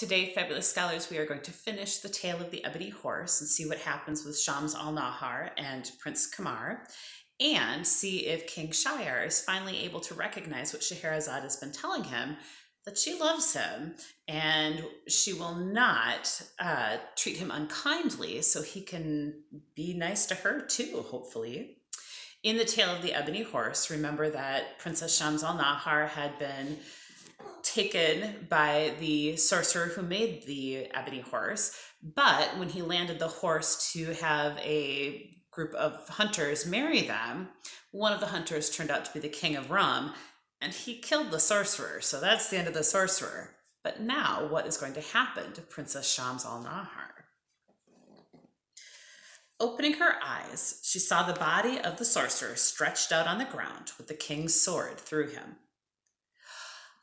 Today, fabulous scholars, we are going to finish the tale of the Ebony Horse and see what happens with Shams al-Nahar and Prince Kamar, and see if King Shire is finally able to recognize what Scheherazade has been telling him, that she loves him and she will not treat him unkindly, so he can be nice to her too, hopefully. In the tale of the Ebony Horse, remember that Princess Shams al-Nahar had been taken by the sorcerer who made the Ebony Horse, but when he landed the horse to have a group of hunters marry them, one of the hunters turned out to be the king of Rum, and he killed the sorcerer. So that's the end of the sorcerer. But now, what is going to happen to Princess Shams al-Nahar? Opening her eyes, she saw the body of the sorcerer stretched out on the ground with the king's sword through him.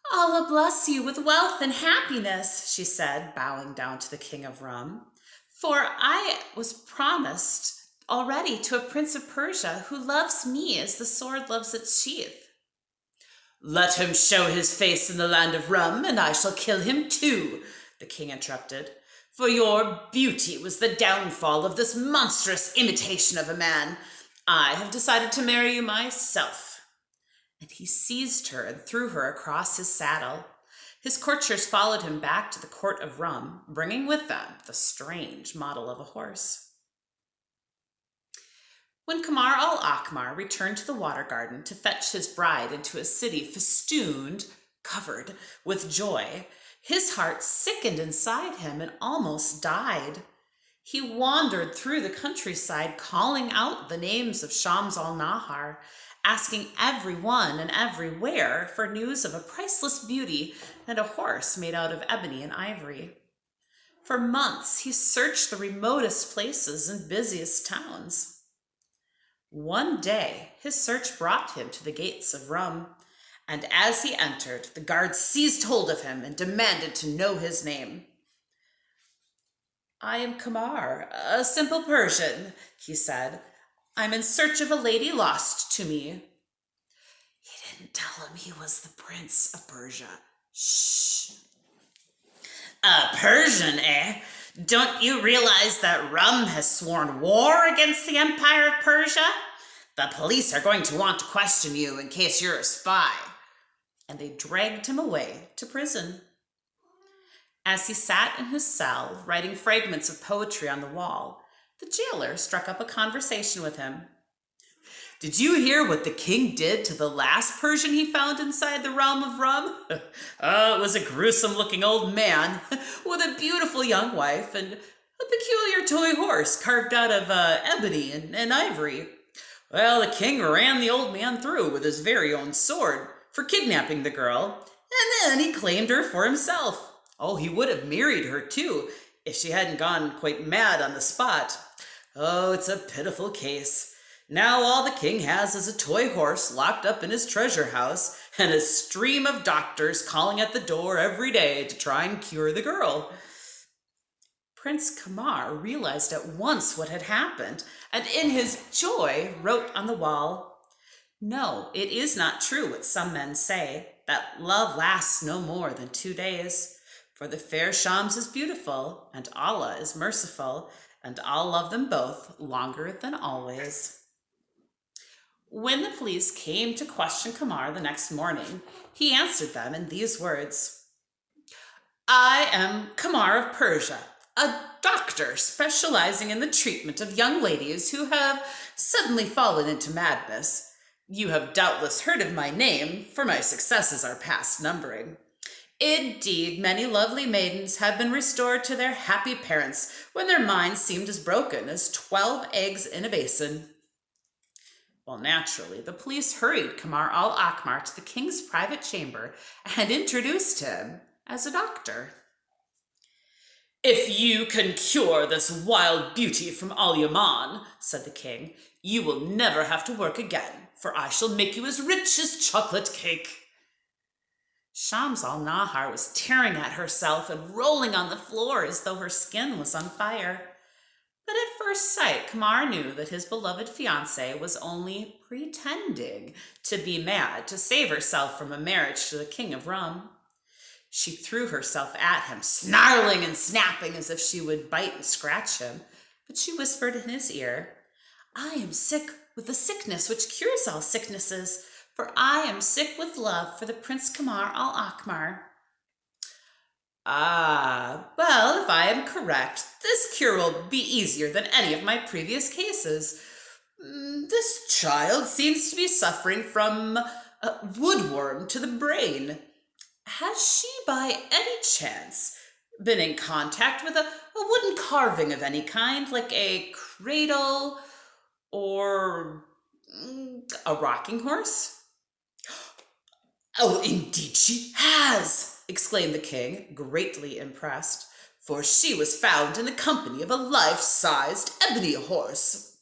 "Allah bless you with wealth and happiness," she said, bowing down to the king of Rum, "for I was promised already to a prince of Persia who loves me as the sword loves its sheath." "Let him show his face in the land of Rum, and I shall kill him too," the king interrupted, "for your beauty was the downfall of this monstrous imitation of a man. I have decided to marry you myself." And he seized her and threw her across his saddle. His courtiers followed him back to the court of Rum, bringing with them the strange model of a horse. When Kamar al-Akmar returned to the water garden to fetch his bride into a city festooned, covered with joy, his heart sickened inside him and almost died. He wandered through the countryside, calling out the names of Shams al-Nahar, asking everyone and everywhere for news of a priceless beauty and a horse made out of ebony and ivory. For months, he searched the remotest places and busiest towns. One day, his search brought him to the gates of Rum, and as he entered, the guards seized hold of him and demanded to know his name. "I am Kamar, a simple Persian," he said. "I'm in search of a lady lost to me." "He didn't tell him he was the Prince of Persia." "Shh." "A Persian, eh? Don't you realize that Rum has sworn war against the Empire of Persia? The police are going to want to question you in case you're a spy." And they dragged him away to prison. As he sat in his cell, writing fragments of poetry on the wall, the jailer struck up a conversation with him. "Did you hear what the king did to the last Persian he found inside the realm of Rum? It was a gruesome-looking old man with a beautiful young wife and a peculiar toy horse carved out of ebony and ivory. Well, the king ran the old man through with his very own sword for kidnapping the girl, and then he claimed her for himself. Oh, he would have married her, too, if she hadn't gone quite mad on the spot. Oh, it's a pitiful case. Now all the king has is a toy horse locked up in his treasure house and a stream of doctors calling at the door every day to try and cure the girl." Prince Kamar realized at once what had happened, and in his joy wrote on the wall, "No, it is not true what some men say, that love lasts no more than 2 days. For the fair Shams is beautiful, and Allah is merciful, and I'll love them both longer than always." When the police came to question Kamar the next morning, he answered them in these words: "I am Kamar of Persia, a doctor specializing in the treatment of young ladies who have suddenly fallen into madness. You have doubtless heard of my name, for my successes are past numbering. Indeed, many lovely maidens have been restored to their happy parents when their minds seemed as broken as 12 eggs in a basin." Well, naturally, the police hurried Kamar al-Akmar to the king's private chamber and introduced him as a doctor. "If you can cure this wild beauty from Al-Yaman," said the king, "you will never have to work again, for I shall make you as rich as chocolate cake." Shams al-Nahar was tearing at herself and rolling on the floor as though her skin was on fire. But at first sight, Kamar knew that his beloved fiancée was only pretending to be mad to save herself from a marriage to the king of Rum. She threw herself at him, snarling and snapping as if she would bite and scratch him. But she whispered in his ear, "I am sick with the sickness which cures all sicknesses, for I am sick with love for the Prince Kamar al-Akmar." "Ah, well, if I am correct, this cure will be easier than any of my previous cases. This child seems to be suffering from a woodworm to the brain. Has she by any chance been in contact with a wooden carving of any kind, like a cradle or a rocking horse?" "Oh, indeed she has!" exclaimed the king, greatly impressed, "for she was found in the company of a life-sized ebony horse."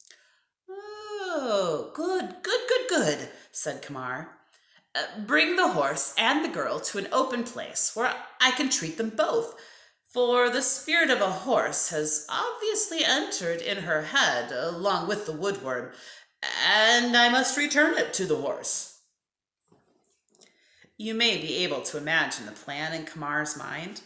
"Oh, good, said Kamar. Bring the horse and the girl to an open place where I can treat them both, for the spirit of a horse has obviously entered in her head along with the woodworm, and I must return it to the horse." You may be able to imagine the plan in Kamar's mind.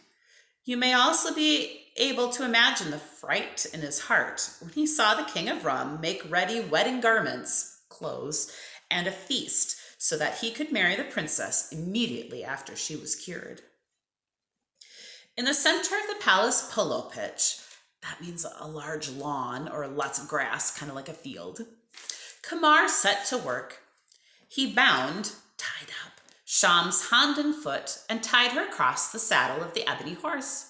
You may also be able to imagine the fright in his heart when he saw the King of Rum make ready wedding garments, clothes, and a feast so that he could marry the princess immediately after she was cured. In the center of the palace polo pitch, that means a large lawn or lots of grass, kind of like a field, Kamar set to work. He bound, tied up, Sham's hand and foot and tied her across the saddle of the ebony horse.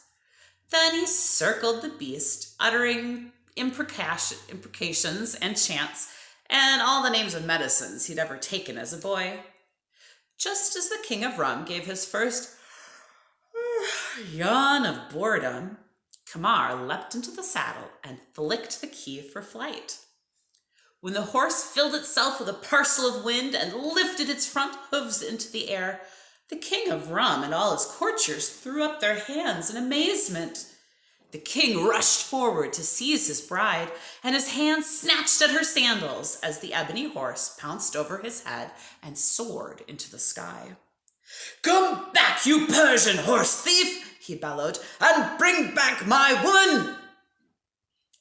Then he circled the beast, uttering imprecations and chants and all the names of medicines he'd ever taken as a boy. Just as the King of Rum gave his first yawn of boredom, Kamar leapt into the saddle and flicked the key for flight. When the horse filled itself with a parcel of wind and lifted its front hooves into the air, the King of Rum and all his courtiers threw up their hands in amazement. The king rushed forward to seize his bride, and his hand snatched at her sandals as the ebony horse pounced over his head and soared into the sky. "Come back, you Persian horse thief!" he bellowed, "and bring back my woman!"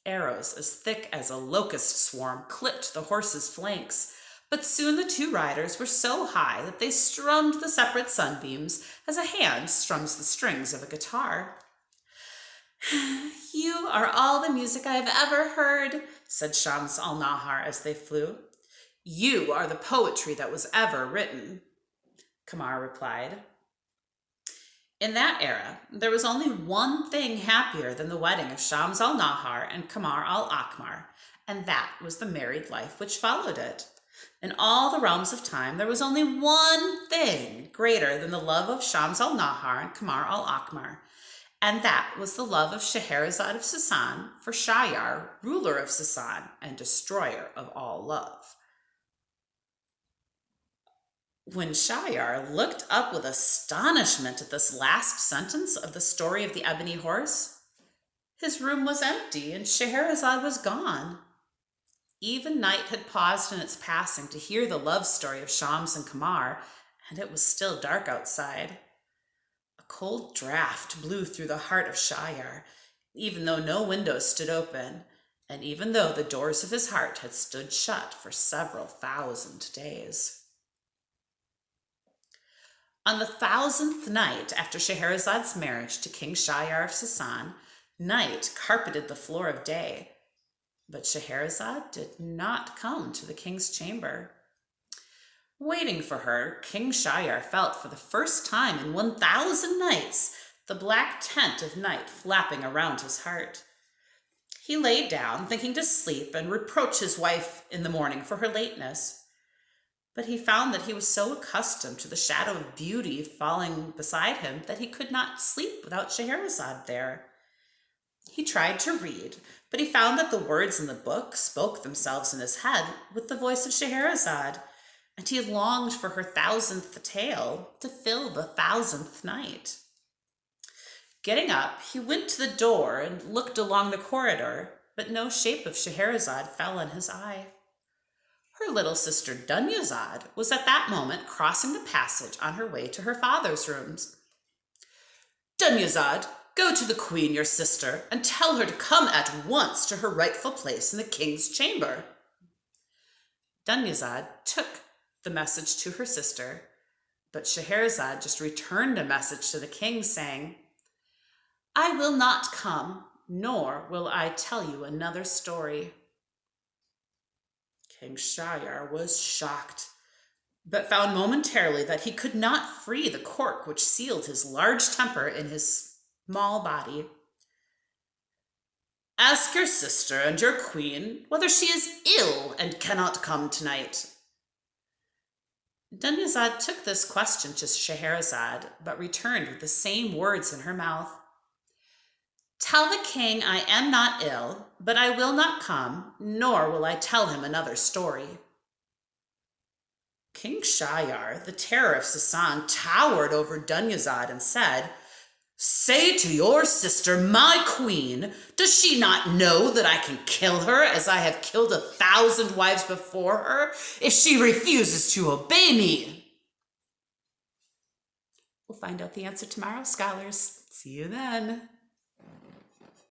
Arrows as thick as a locust swarm clipped the horse's flanks, but soon the two riders were so high that they strummed the separate sunbeams as a hand strums the strings of a guitar. "You are all the music I have ever heard," said Shams al-Nahar as they flew. "You are the poetry that was ever written," Kamar replied. In that era, there was only one thing happier than the wedding of Shams al-Nahar and Kamar al-Akmar, and that was the married life which followed it. In all the realms of time, there was only one thing greater than the love of Shams al-Nahar and Kamar al-Akmar, and that was the love of Scheherazade of Sasan for Shahyar, ruler of Sasan and destroyer of all love. When Shahyar looked up with astonishment at this last sentence of the story of the ebony horse, his room was empty and Scheherazade was gone. Even night had paused in its passing to hear the love story of Shams and Kamar, and it was still dark outside. A cold draft blew through the heart of Shahyar, even though no windows stood open, and even though the doors of his heart had stood shut for several thousand days. On the 1,000th night after Scheherazade's marriage to King Shahyar of Sasan, night carpeted the floor of day, but Scheherazade did not come to the king's chamber. Waiting for her, King Shahyar felt for the first time in 1,000 nights the black tent of night flapping around his heart. He lay down, thinking to sleep and reproach his wife in the morning for her lateness. But he found that he was so accustomed to the shadow of beauty falling beside him that he could not sleep without Scheherazade there. He tried to read, but he found that the words in the book spoke themselves in his head with the voice of Scheherazade, and he longed for her 1,000th tale to fill the 1,000th night. Getting up, he went to the door and looked along the corridor, but no shape of Scheherazade fell on his eye. Her little sister Dunyazad was at that moment crossing the passage on her way to her father's rooms. Dunyazad, go to the queen, your sister, and tell her to come at once to her rightful place in the king's chamber. Dunyazad took the message to her sister, but Scheherazade just returned a message to the king saying, I will not come, nor will I tell you another story. King Shahryar was shocked, but found momentarily that he could not free the cork which sealed his large temper in his small body. Ask your sister and your queen whether she is ill and cannot come tonight. Dunyazad took this question to Scheherazade, but returned with the same words in her mouth. Tell the king I am not ill, but I will not come, nor will I tell him another story. King Shahryar, the terror of Sasan, towered over Dunyazad and said, Say to your sister, my queen, does she not know that I can kill her as I have killed 1,000 wives before her if she refuses to obey me? We'll find out the answer tomorrow, scholars. See you then.